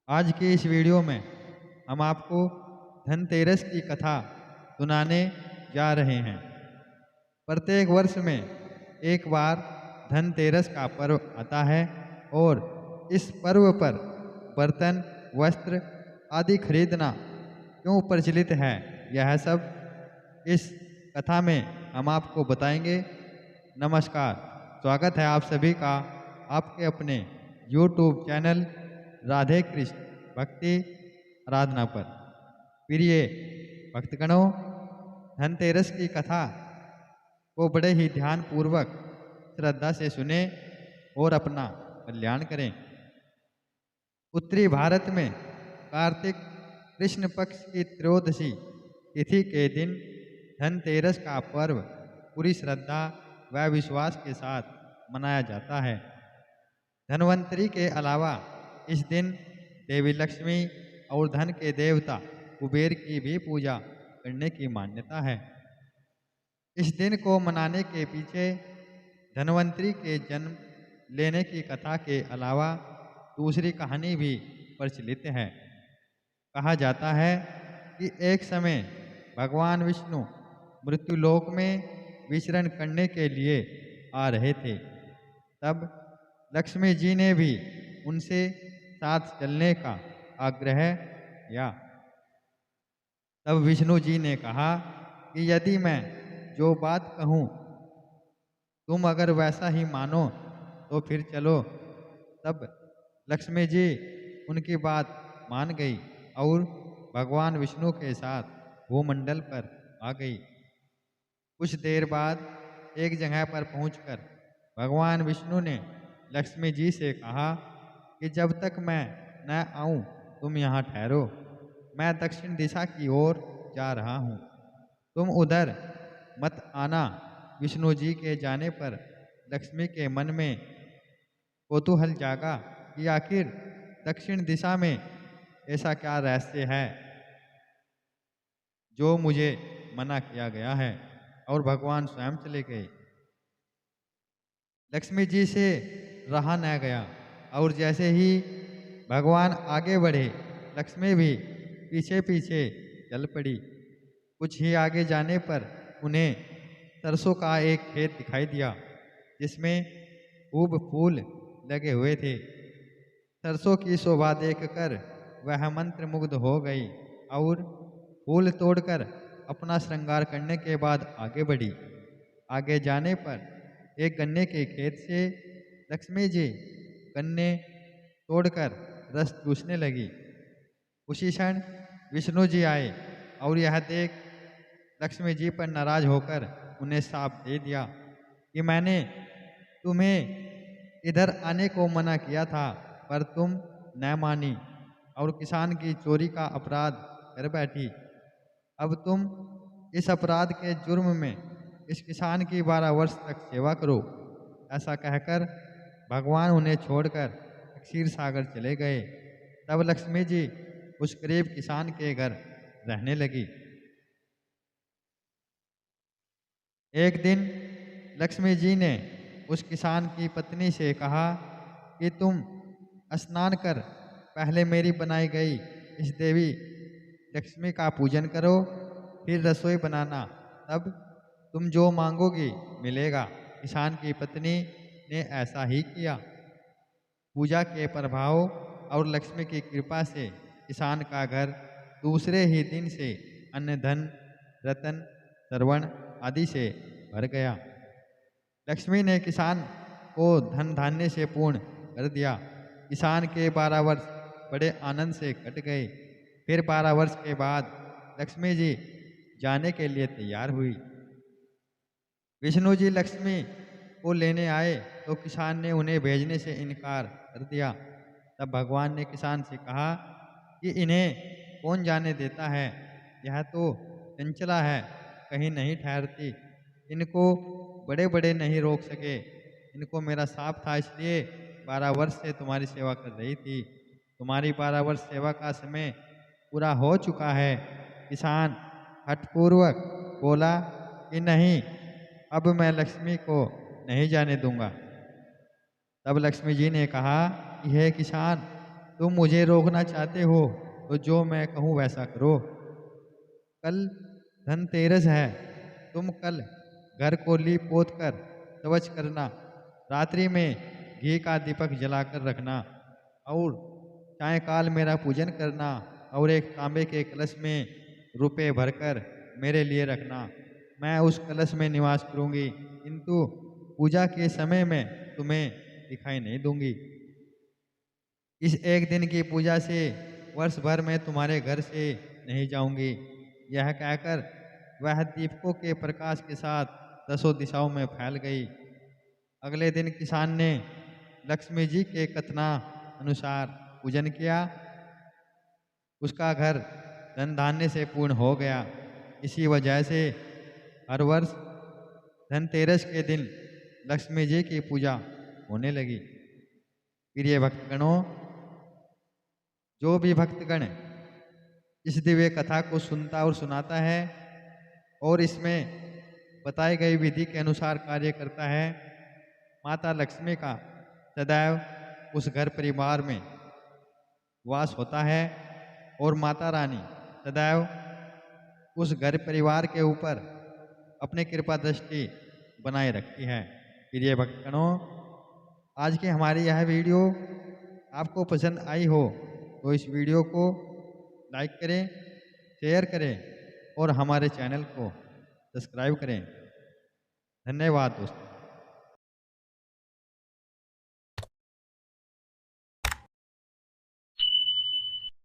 आज की इस वीडियो में हम आपको धनतेरस की कथा सुनाने जा रहे हैं। प्रत्येक वर्ष में एक बार धनतेरस का पर्व आता है और इस पर्व पर बर्तन, वस्त्र आदि खरीदना क्यों प्रचलित है, यह सब इस कथा में हम आपको बताएंगे। नमस्कार, स्वागत है आप सभी का आपके अपने YouTube चैनल राधे कृष्ण भक्ति आराधना पर। प्रिय भक्तगणों, धनतेरस की कथा को बड़े ही ध्यान पूर्वक श्रद्धा से सुने और अपना कल्याण करें। उत्तरी भारत में कार्तिक कृष्ण पक्ष की त्रयोदशी तिथि के दिन धनतेरस का पर्व पूरी श्रद्धा व विश्वास के साथ मनाया जाता है। धनवंतरी के अलावा इस दिन देवी लक्ष्मी और धन के देवता कुबेर की भी पूजा करने की मान्यता है। इस दिन को मनाने के पीछे धनवंतरी के जन्म लेने की कथा के अलावा दूसरी कहानी भी प्रचलित है। कहा जाता है कि एक समय भगवान विष्णु मृत्युलोक में विचरण करने के लिए आ रहे थे। तब लक्ष्मी जी ने भी उनसे साथ चलने का आग्रह किया। तब विष्णु जी ने कहा कि यदि मैं जो बात कहूँ तुम अगर वैसा ही मानो तो फिर चलो। तब लक्ष्मी जी उनकी बात मान गई और भगवान विष्णु के साथ भूमंडल पर आ गई। कुछ देर बाद एक जगह पर पहुंचकर भगवान विष्णु ने लक्ष्मी जी से कहा कि जब तक मैं न आऊं तुम यहाँ ठहरो, मैं दक्षिण दिशा की ओर जा रहा हूँ, तुम उधर मत आना। विष्णु जी के जाने पर लक्ष्मी के मन में कौतूहल जागा कि आखिर दक्षिण दिशा में ऐसा क्या रहस्य है जो मुझे मना किया गया है, और भगवान स्वयं चले गए। लक्ष्मी जी से रहा न गया और जैसे ही भगवान आगे बढ़े, लक्ष्मी भी पीछे पीछे चल पड़ी। कुछ ही आगे जाने पर उन्हें सरसों का एक खेत दिखाई दिया जिसमें खूब फूल लगे हुए थे। सरसों की शोभा देखकर वह मंत्रमुग्ध हो गई और फूल तोड़कर अपना श्रृंगार करने के बाद आगे बढ़ी। आगे जाने पर एक गन्ने के खेत से लक्ष्मी जी गन्ने तोड़कर रस चूसने लगी। उसी क्षण विष्णु जी आए और यह देख लक्ष्मी जी पर नाराज होकर उन्हें शाप दे दिया कि मैंने तुम्हें इधर आने को मना किया था, पर तुम न मानी और किसान की चोरी का अपराध कर बैठी। अब तुम इस अपराध के जुर्म में इस किसान की 12 वर्ष तक सेवा करो। ऐसा कहकर भगवान उन्हें छोड़कर क्षीर सागर चले गए। तब लक्ष्मी जी उस गरीब किसान के घर रहने लगी। एक दिन लक्ष्मी जी ने उस किसान की पत्नी से कहा कि तुम स्नान कर पहले मेरी बनाई गई इस देवी लक्ष्मी का पूजन करो, फिर रसोई बनाना, तब तुम जो मांगोगी मिलेगा। किसान की पत्नी ने ऐसा ही किया। पूजा के प्रभाव और लक्ष्मी की कृपा से किसान का घर दूसरे ही दिन से अन्न धन रतन श्रवण आदि से भर गया। लक्ष्मी ने किसान को धन धान्य से पूर्ण कर दिया। किसान के 12 वर्ष बड़े आनंद से कट गए। फिर 12 वर्ष के बाद लक्ष्मी जी जाने के लिए तैयार हुई। विष्णु जी लक्ष्मी को लेने आए तो किसान ने उन्हें भेजने से इनकार कर दिया। तब भगवान ने किसान से कहा कि इन्हें कौन जाने देता है, यह तो चंचला है, कहीं नहीं ठहरती, इनको बड़े बड़े नहीं रोक सके। इनको मेरा शाप था, इसलिए 12 वर्ष से तुम्हारी सेवा कर रही थी। तुम्हारी 12 वर्ष सेवा का समय पूरा हो चुका है। किसान हठपूर्वक बोला कि नहीं, अब मैं लक्ष्मी को नहीं जाने दूंगा। तब लक्ष्मी जी ने कहा कि हे किसान, तुम मुझे रोकना चाहते हो तो जो मैं कहूँ वैसा करो। कल धनतेरस है, तुम कल घर को लीप पोत कर स्वच्छ करना। रात्रि में घी का दीपक जलाकर रखना और सायंकाल मेरा पूजन करना और एक तांबे के कलश में रुपए भरकर मेरे लिए रखना। मैं उस कलश में निवास करूंगी, किंतु पूजा के समय में तुम्हें दिखाई नहीं दूंगी। इस एक दिन की पूजा से वर्ष भर में तुम्हारे घर से नहीं जाऊंगी। यह कहकर वह दीपकों के प्रकाश के साथ दसों दिशाओं में फैल गई। अगले दिन किसान ने लक्ष्मी जी के कथना अनुसार पूजन किया। उसका घर धन धान्य से पूर्ण हो गया। इसी वजह से हर वर्ष धनतेरस के दिन लक्ष्मी जी की पूजा होने लगी। प्रिय भक्तगणों, जो भी भक्तगण इस दिव्य कथा को सुनता और सुनाता है और इसमें बताई गई विधि के अनुसार कार्य करता है, माता लक्ष्मी का सदैव उस घर परिवार में वास होता है और माता रानी सदैव उस घर परिवार के ऊपर अपनी कृपा दृष्टि बनाए रखती है। प्रिय भक्तगणों, आज की हमारी यह वीडियो आपको पसंद आई हो तो इस वीडियो को लाइक करें, शेयर करें और हमारे चैनल को सब्सक्राइब करें। धन्यवाद दोस्तों।